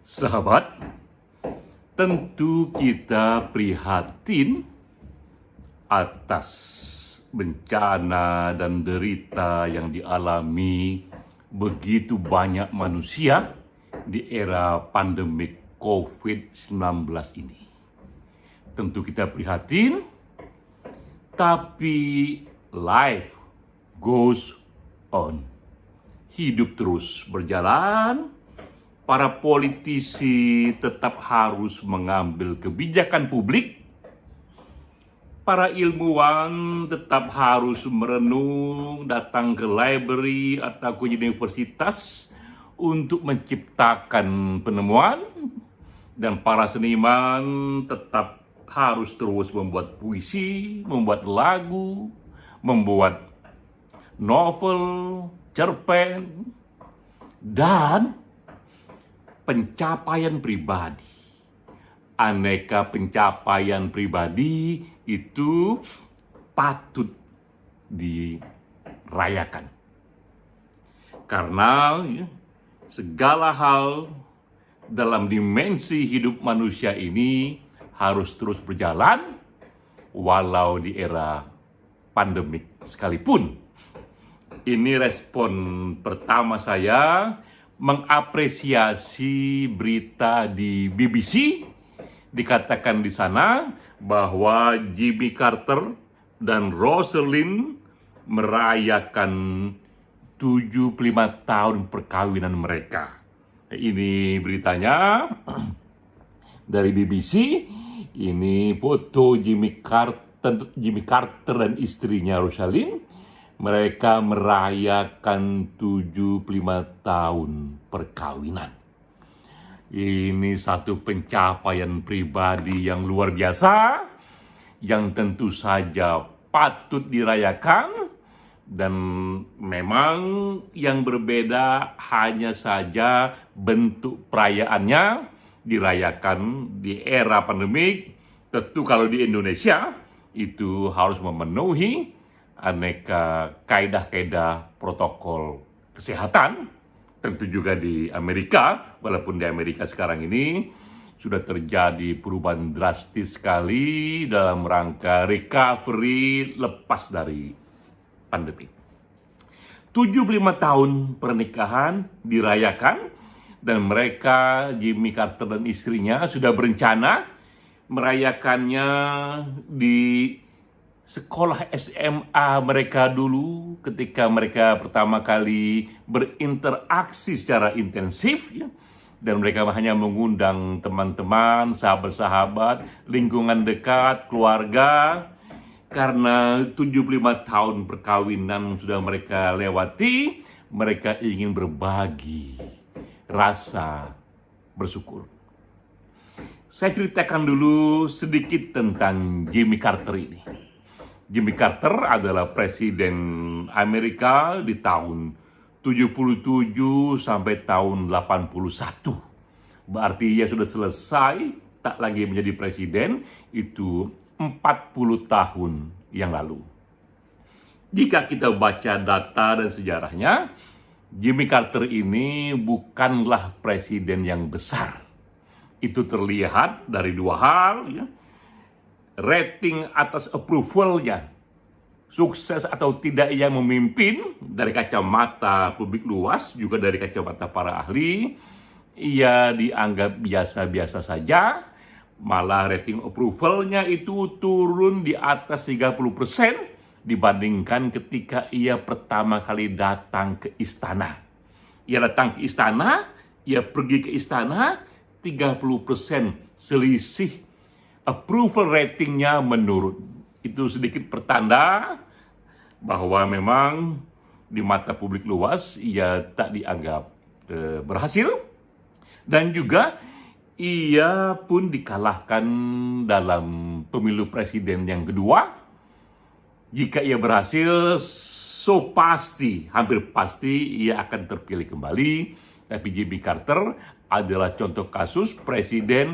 Sahabat, tentu kita prihatin atas bencana dan derita yang dialami begitu banyak manusia di era pandemik COVID-19 ini. Tentu kita prihatin, tapi life goes on. Hidup terus berjalan. Para politisi tetap harus mengambil kebijakan publik. Para ilmuwan tetap harus merenung, datang ke library atau ke universitas untuk menciptakan penemuan. Dan para seniman tetap harus terus membuat puisi, membuat lagu, membuat novel, cerpen, dan pencapaian pribadi. Aneka pencapaian pribadi itu patut dirayakan. Karena segala hal dalam dimensi hidup manusia ini harus terus berjalan walau di era pandemik sekalipun. Ini respon pertama saya mengapresiasi berita di BBC. Dikatakan di sana bahwa Jimmy Carter dan Rosalind merayakan 75 tahun perkawinan mereka. Ini beritanya dari BBC. Ini foto Jimmy Carter dan istrinya Rosalind. Mereka merayakan 75 tahun perkawinan. Ini satu pencapaian pribadi yang luar biasa, yang tentu saja patut dirayakan. Dan memang yang berbeda hanya saja bentuk perayaannya dirayakan di era pandemik. Tentu kalau di Indonesia itu harus memenuhi aneka kaidah-kaidah protokol kesehatan. Tentu juga di Amerika, walaupun di Amerika sekarang ini sudah terjadi perubahan drastis sekali dalam rangka recovery lepas dari pandemi. 75 tahun pernikahan dirayakan, dan mereka, Jimmy Carter dan istrinya, sudah berencana merayakannya di sekolah SMA mereka dulu, ketika mereka pertama kali berinteraksi secara intensif, ya. Dan mereka hanya mengundang teman-teman, sahabat-sahabat, lingkungan dekat, keluarga. Karena 75 tahun perkawinan sudah mereka lewati, mereka ingin berbagi rasa bersyukur. Saya ceritakan dulu sedikit tentang Jimmy Carter ini. Jimmy Carter adalah presiden Amerika di tahun 77 sampai tahun 81. Berarti ia sudah selesai, tak lagi menjadi presiden, itu 40 tahun yang lalu. Jika kita baca data dan sejarahnya, Jimmy Carter ini bukanlah presiden yang besar. Itu terlihat dari dua hal, ya. Rating atas approval-nya, sukses atau tidak ia memimpin dari kacamata publik luas, juga dari kacamata para ahli, ia dianggap biasa-biasa saja. Malah rating approval-nya itu turun di atas 30% dibandingkan ketika ia pertama kali datang ke istana. Ia datang ke istana, ia pergi ke istana, 30% selisih approval ratingnya menurun. Itu sedikit pertanda bahwa memang di mata publik luas ia tak dianggap berhasil. Dan juga ia pun dikalahkan dalam pemilu presiden yang kedua. Jika ia berhasil, hampir pasti ia akan terpilih kembali. Tapi Jimmy Carter adalah contoh kasus presiden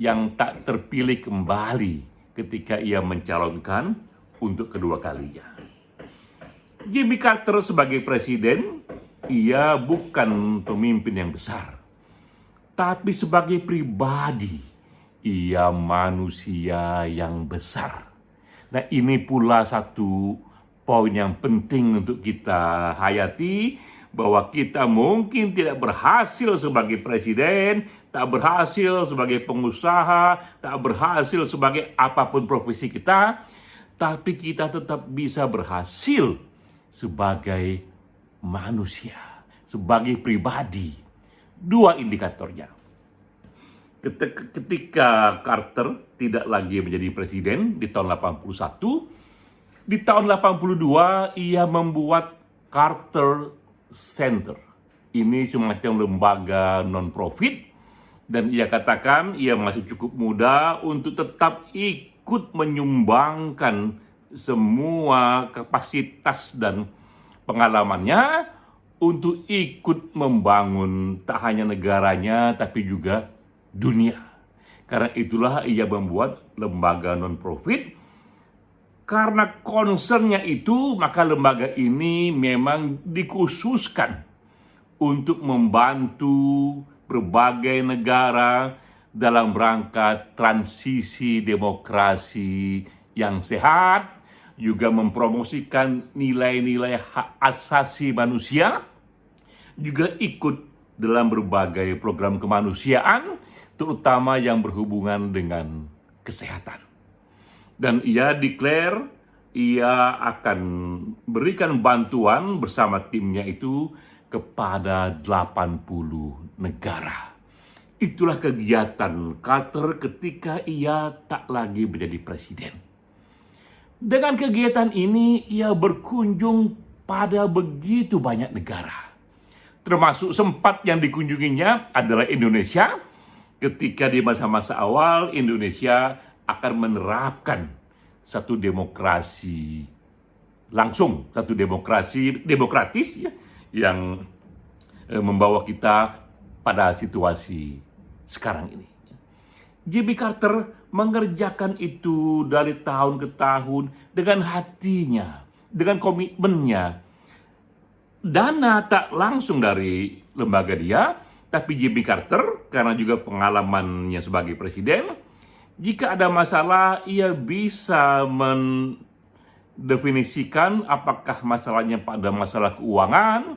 yang tak terpilih kembali ketika ia mencalonkan untuk kedua kalinya. Jimmy Carter sebagai presiden, ia bukan pemimpin yang besar. tapi sebagai pribadi, ia manusia yang besar. Nah, ini pula satu poin yang penting untuk kita hayati, bahwa kita mungkin tidak berhasil sebagai presiden, tak berhasil sebagai pengusaha, tak berhasil sebagai apapun profesi kita, tapi kita tetap bisa berhasil sebagai manusia, sebagai pribadi. Dua indikatornya. Ketika Carter tidak lagi menjadi presiden di tahun 81, di tahun 82 ia membuat Carter Center. Ini semacam lembaga non-profit, dan ia katakan ia masih cukup muda untuk tetap ikut menyumbangkan semua kapasitas dan pengalamannya untuk ikut membangun tak hanya negaranya tapi juga dunia. Karena itulah ia membuat lembaga non-profit. Karena concernnya itu, maka lembaga ini memang dikhususkan untuk membantu berbagai negara dalam rangka transisi demokrasi yang sehat, juga mempromosikan nilai-nilai hak asasi manusia, juga ikut dalam berbagai program kemanusiaan, terutama yang berhubungan dengan kesehatan. Dan ia declare ia akan berikan bantuan bersama timnya itu kepada 80 negara. Itulah kegiatan Carter ketika ia tak lagi menjadi presiden. Dengan kegiatan ini, ia berkunjung pada begitu banyak negara. Termasuk sempat yang dikunjunginya adalah Indonesia, ketika di masa-masa awal Indonesia akan menerapkan satu demokrasi langsung, satu demokrasi demokratis ya, yang membawa kita pada situasi sekarang ini. Jimmy Carter mengerjakan itu dari tahun ke tahun dengan hatinya, dengan komitmennya. Dana tak langsung dari lembaga dia, tapi Jimmy Carter karena juga pengalamannya sebagai presiden, jika ada masalah ia bisa mendefinisikan apakah masalahnya pada masalah keuangan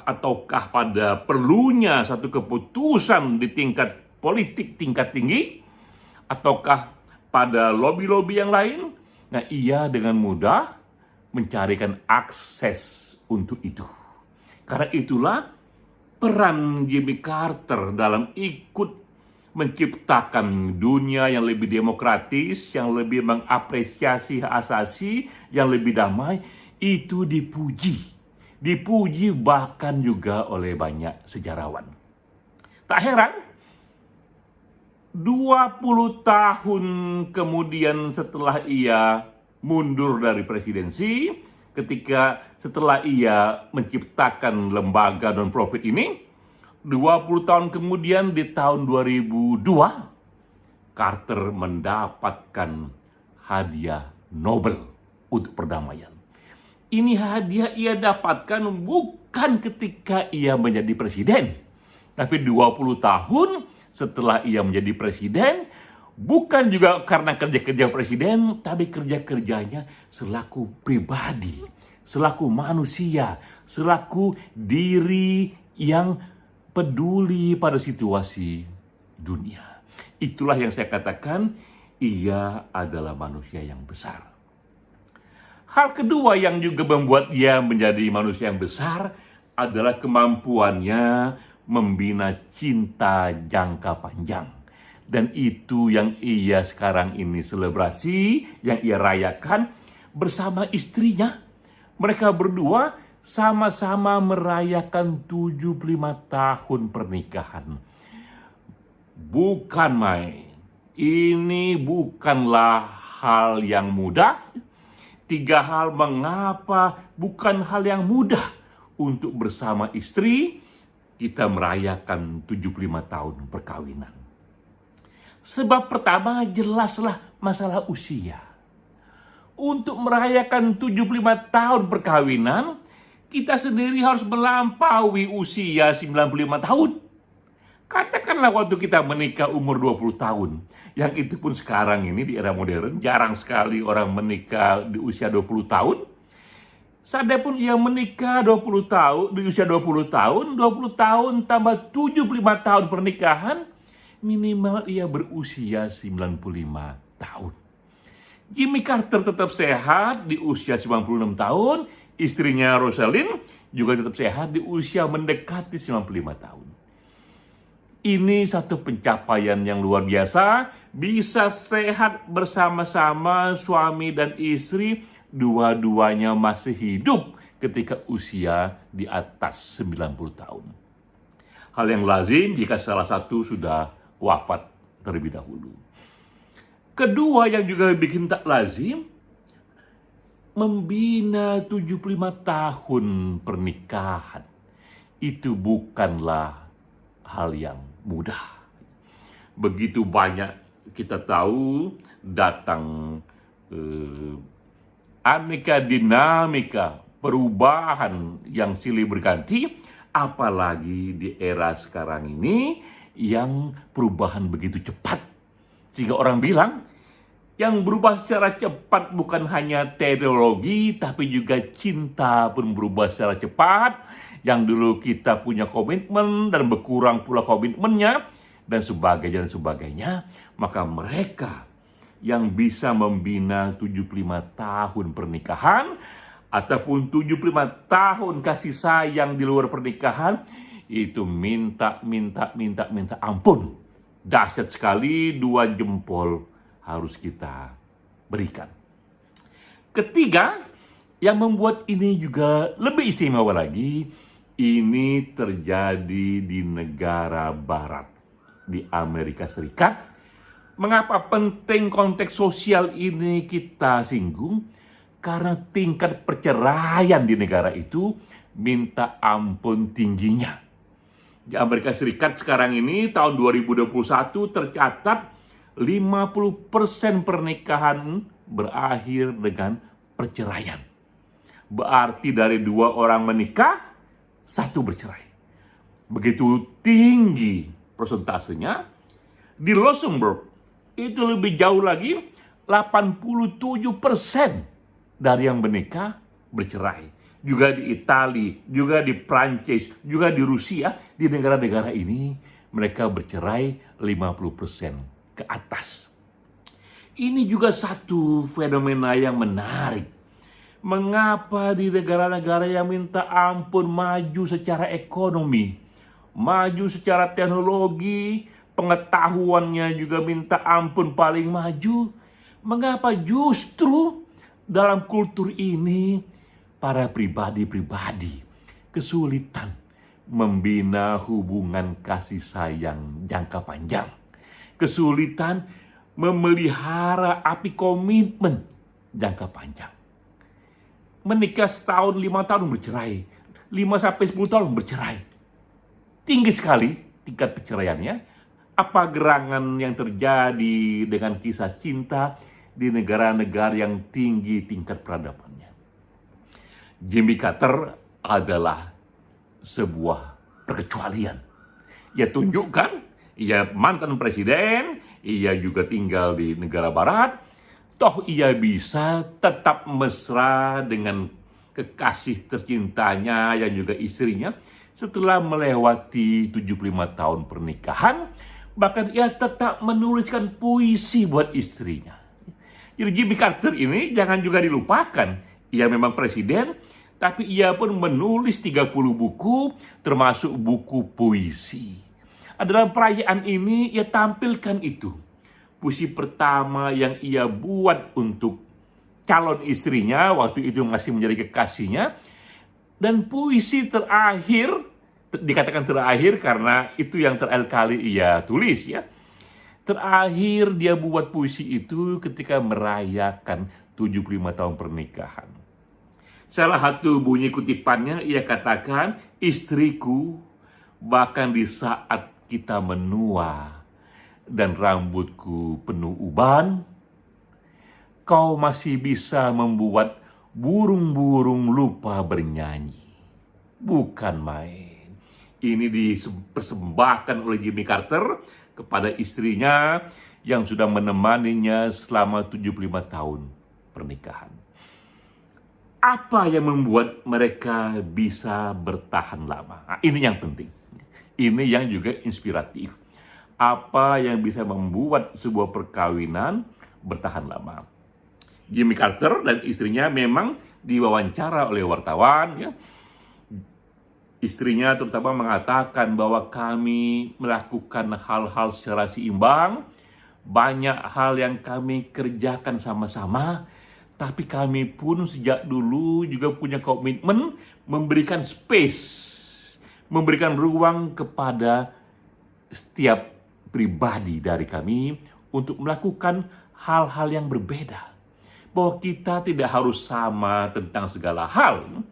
ataukah pada perlunya satu keputusan di tingkat politik tingkat tinggi, ataukah pada lobby-lobby yang lain. Nah, ia dengan mudah mencarikan akses untuk itu. Karena itulah peran Jimmy Carter dalam ikut menciptakan dunia yang lebih demokratis, yang lebih mengapresiasi hak asasi, yang lebih damai, itu dipuji. Dipuji bahkan juga oleh banyak sejarawan. Tak heran, 20 tahun kemudian setelah ia mundur dari presidensi, ketika setelah ia menciptakan lembaga non-profit ini, 20 tahun kemudian di tahun 2002, Carter mendapatkan hadiah Nobel untuk perdamaian. Ini hadiah ia dapatkan bukan ketika ia menjadi presiden, tapi 20 tahun setelah ia menjadi presiden, bukan juga karena kerja-kerja presiden, tapi kerja-kerjanya selaku pribadi, selaku manusia, selaku diri yang peduli pada situasi dunia. Itulah yang saya katakan, ia adalah manusia yang besar. Hal kedua yang juga membuat ia menjadi manusia yang besar adalah kemampuannya membina cinta jangka panjang. Dan itu yang ia sekarang ini selebrasi, yang ia rayakan bersama istrinya. Mereka berdua sama-sama merayakan 75 tahun pernikahan. Bukan main. Ini bukanlah hal yang mudah. 3 hal mengapa bukan hal yang mudah untuk bersama istri kita merayakan 75 tahun perkawinan. Sebab pertama, jelaslah masalah usia. Untuk merayakan 75 tahun perkawinan, kita sendiri harus melampaui usia 95 tahun. Katakanlah waktu kita menikah umur 20 tahun, yang itu pun sekarang ini di era modern, jarang sekali orang menikah di usia 20 tahun. Sadar pun ia menikah 20 tahun, di usia 20 tahun, 20 tahun tambah 75 tahun pernikahan, minimal ia berusia 95 tahun. Jimmy Carter tetap sehat di usia 96 tahun, istrinya Rosalind juga tetap sehat di usia mendekati 95 tahun. Ini satu pencapaian yang luar biasa, bisa sehat bersama-sama suami dan istri, dua-duanya masih hidup ketika usia di atas 90 tahun. Hal yang lazim jika salah satu sudah wafat terlebih dahulu. Kedua yang juga bikin tak lazim, membina 75 tahun pernikahan. Itu bukanlah hal yang mudah. Begitu banyak kita tahu datang aneka dinamika, perubahan yang silih berganti, apalagi di era sekarang ini yang perubahan begitu cepat. Sehingga orang bilang, yang berubah secara cepat bukan hanya teknologi, tapi juga cinta pun berubah secara cepat. Yang dulu kita punya komitmen dan berkurang pula komitmennya, dan sebagainya. Maka mereka yang bisa membina 75 tahun pernikahan, ataupun 75 tahun kasih sayang di luar pernikahan, itu minta ampun. Dahsyat sekali, 2 jempol harus kita berikan. Ketiga, yang membuat ini juga lebih istimewa lagi, ini terjadi di negara barat, di Amerika Serikat. Mengapa penting konteks sosial ini kita singgung? Karena tingkat perceraian di negara itu minta ampun tingginya. Di Amerika Serikat sekarang ini tahun 2021 tercatat 50% pernikahan berakhir dengan perceraian. Berarti dari 2 orang menikah, 1 bercerai. Begitu tinggi persentasenya. Di Luxembourg itu lebih jauh lagi, 87% dari yang menikah bercerai. Juga di Italia, juga di Prancis, juga di Rusia, di negara-negara ini mereka bercerai 50% ke atas. Ini juga satu fenomena yang menarik. Mengapa di negara-negara yang minta ampun maju secara ekonomi, maju secara teknologi, pengetahuannya juga minta ampun paling maju, mengapa justru dalam kultur ini para pribadi-pribadi kesulitan membina hubungan kasih sayang jangka panjang, kesulitan memelihara api komitmen jangka panjang. Menikah setahun, 5 tahun bercerai, 5-10 tahun bercerai. Tinggi sekali tingkat perceraiannya. Apa gerangan yang terjadi dengan kisah cinta di negara-negara yang tinggi tingkat peradabannya? Jimmy Carter adalah sebuah perkecualian. Ia tunjukkan, ia mantan presiden, ia juga tinggal di negara barat, toh ia bisa tetap mesra dengan kekasih tercintanya yang juga istrinya setelah melewati 75 tahun pernikahan. Bahkan ia tetap menuliskan puisi buat istrinya. Jadi Jimmy Carter ini jangan juga dilupakan. Ia memang presiden, tapi ia pun menulis 30 buku, termasuk buku puisi. Dalam perayaan ini ia tampilkan itu. Puisi pertama yang ia buat untuk calon istrinya, waktu itu masih menjadi kekasihnya. Dan puisi terakhir, dikatakan terakhir karena itu yang terakhir kali ia tulis ya. Terakhir dia buat puisi itu ketika merayakan 75 tahun pernikahan. Salah satu bunyi kutipannya ia katakan, istriku, bahkan di saat kita menua dan rambutku penuh uban, kau masih bisa membuat burung-burung lupa bernyanyi. Bukan main. Ini dipersembahkan oleh Jimmy Carter kepada istrinya yang sudah menemaninya selama 75 tahun pernikahan. Apa yang membuat mereka bisa bertahan lama? Nah, ini yang penting. Ini yang juga inspiratif. Apa yang bisa membuat sebuah perkawinan bertahan lama? Jimmy Carter dan istrinya memang diwawancara oleh wartawan, ya. Istrinya terutama mengatakan bahwa kami melakukan hal-hal secara seimbang, banyak hal yang kami kerjakan sama-sama, tapi kami pun sejak dulu juga punya komitmen memberikan space, memberikan ruang kepada setiap pribadi dari kami untuk melakukan hal-hal yang berbeda. Bahwa kita tidak harus sama tentang segala hal.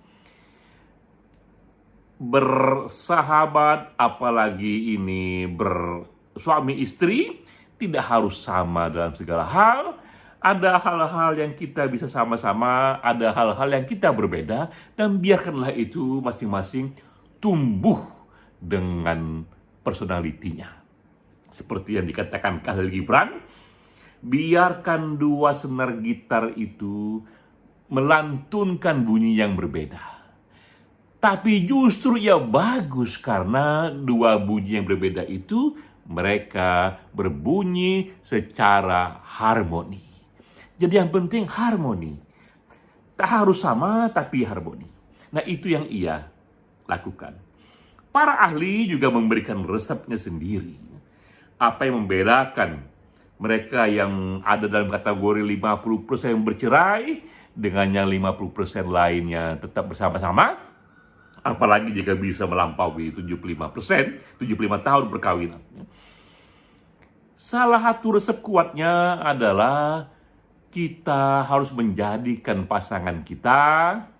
Bersahabat, apalagi ini bersuami istri, tidak harus sama dalam segala hal. Ada hal-hal yang kita bisa sama-sama, ada hal-hal yang kita berbeda, dan biarkanlah itu masing-masing tumbuh dengan personalitinya. Seperti yang dikatakan Khalil Gibran, biarkan dua senar gitar itu melantunkan bunyi yang berbeda. Tapi justru ia bagus karena dua bunyi yang berbeda itu mereka berbunyi secara harmoni. Jadi yang penting harmoni. Tak harus sama tapi harmoni. Nah itu yang ia lakukan. Para ahli juga memberikan resepnya sendiri. Apa yang membedakan mereka yang ada dalam kategori 50% yang bercerai dengan yang 50% lainnya tetap bersama-sama? Apalagi jika bisa melampaui 75%, 75 tahun perkawinan. Salah satu resep kuatnya adalah kita harus menjadikan pasangan kita,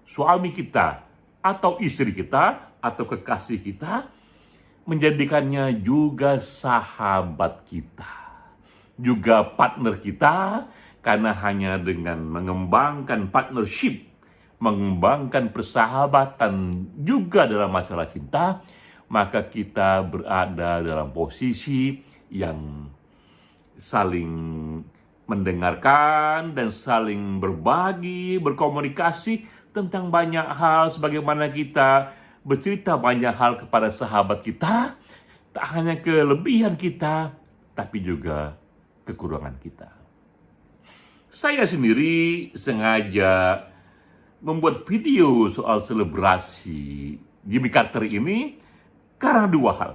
suami kita, atau istri kita, atau kekasih kita, menjadikannya juga sahabat kita, juga partner kita, karena hanya dengan mengembangkan partnership, mengembangkan persahabatan juga dalam masalah cinta, maka kita berada dalam posisi yang saling mendengarkan dan saling berbagi, berkomunikasi tentang banyak hal, sebagaimana kita bercerita banyak hal kepada sahabat kita, tak hanya kelebihan kita, tapi juga kekurangan kita. Saya sendiri sengaja membuat video soal selebrasi Jimmy Carter ini karena dua hal.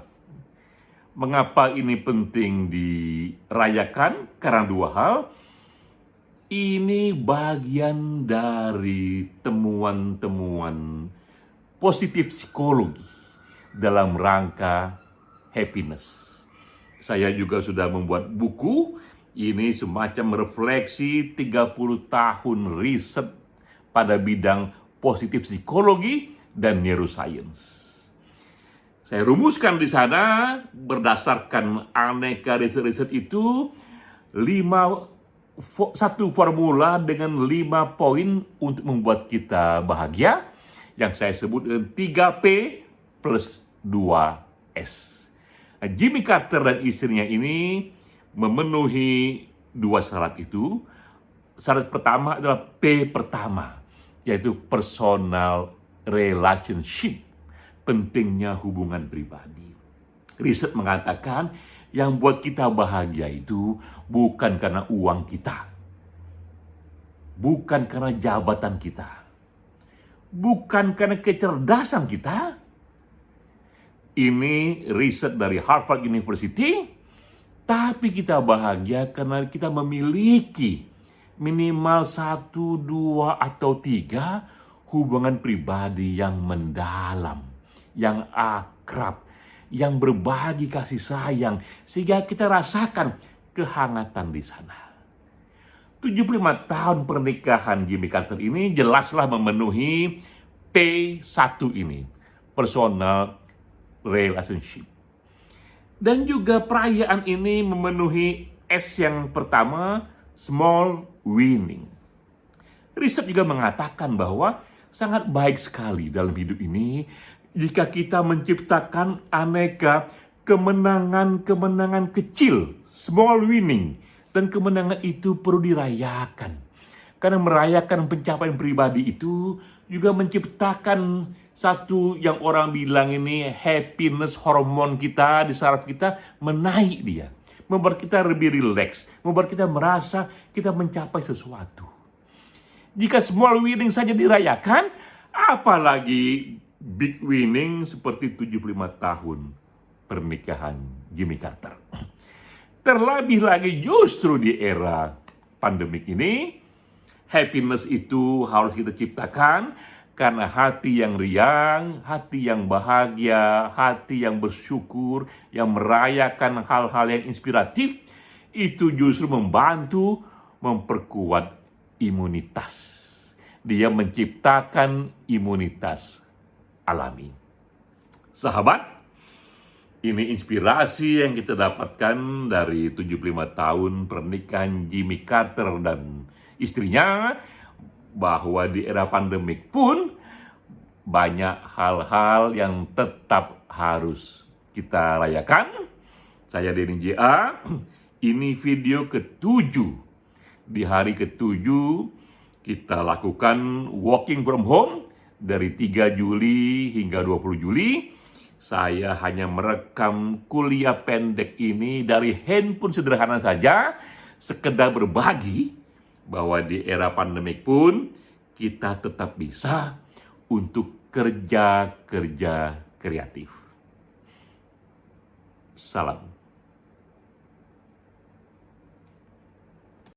Mengapa ini penting dirayakan? Karena dua hal. Ini bagian dari temuan-temuan positif psikologi dalam rangka happiness. Saya juga sudah membuat buku. Ini semacam refleksi 30 tahun riset pada bidang positif psikologi dan neuroscience. Saya rumuskan di sana berdasarkan aneka riset-riset itu satu formula dengan 5 poin untuk membuat kita bahagia yang saya sebut dengan 3P plus 2S. Nah, Jimmy Carter dan istrinya ini memenuhi 2 syarat itu. Syarat pertama adalah P pertama, yaitu personal relationship, pentingnya hubungan pribadi. Riset mengatakan yang buat kita bahagia itu bukan karena uang kita, bukan karena jabatan kita, bukan karena kecerdasan kita. Ini riset dari Harvard University, tapi kita bahagia karena kita memiliki minimal 1, 2, atau 3 hubungan pribadi yang mendalam, yang akrab, yang berbagi kasih sayang, sehingga kita rasakan kehangatan di sana. 75 tahun pernikahan Jimmy Carter ini jelaslah memenuhi P1 ini, personal relationship. Dan juga perayaan ini memenuhi S yang pertama, small winning. Riset juga mengatakan bahwa sangat baik sekali dalam hidup ini jika kita menciptakan aneka kemenangan-kemenangan kecil, small winning, dan kemenangan itu perlu dirayakan. Karena merayakan pencapaian pribadi itu juga menciptakan satu yang orang bilang ini happiness hormon kita di saraf kita menaik dia. Membuat kita lebih rileks, membuat kita merasa kita mencapai sesuatu. Jika small winning saja dirayakan, apalagi big winning seperti 75 tahun pernikahan Jimmy Carter. Terlebih lagi justru di era pandemik ini, happiness itu harus kita ciptakan karena hati yang riang, hati yang bahagia, hati yang bersyukur, yang merayakan hal-hal yang inspiratif, itu justru membantu memperkuat imunitas. Dia menciptakan imunitas alami. Sahabat, ini inspirasi yang kita dapatkan dari 75 tahun pernikahan Jimmy Carter dan istrinya, bahwa di era pandemik pun banyak hal-hal yang tetap harus kita rayakan. Saya Denny JA, ini video ke-7. Di hari ke-7 kita lakukan working from home dari 3 Juli hingga 20 Juli. Saya hanya merekam kuliah pendek ini dari handphone sederhana saja, sekedar berbagi bahwa di era pandemik pun kita tetap bisa untuk kerja kreatif. Salam.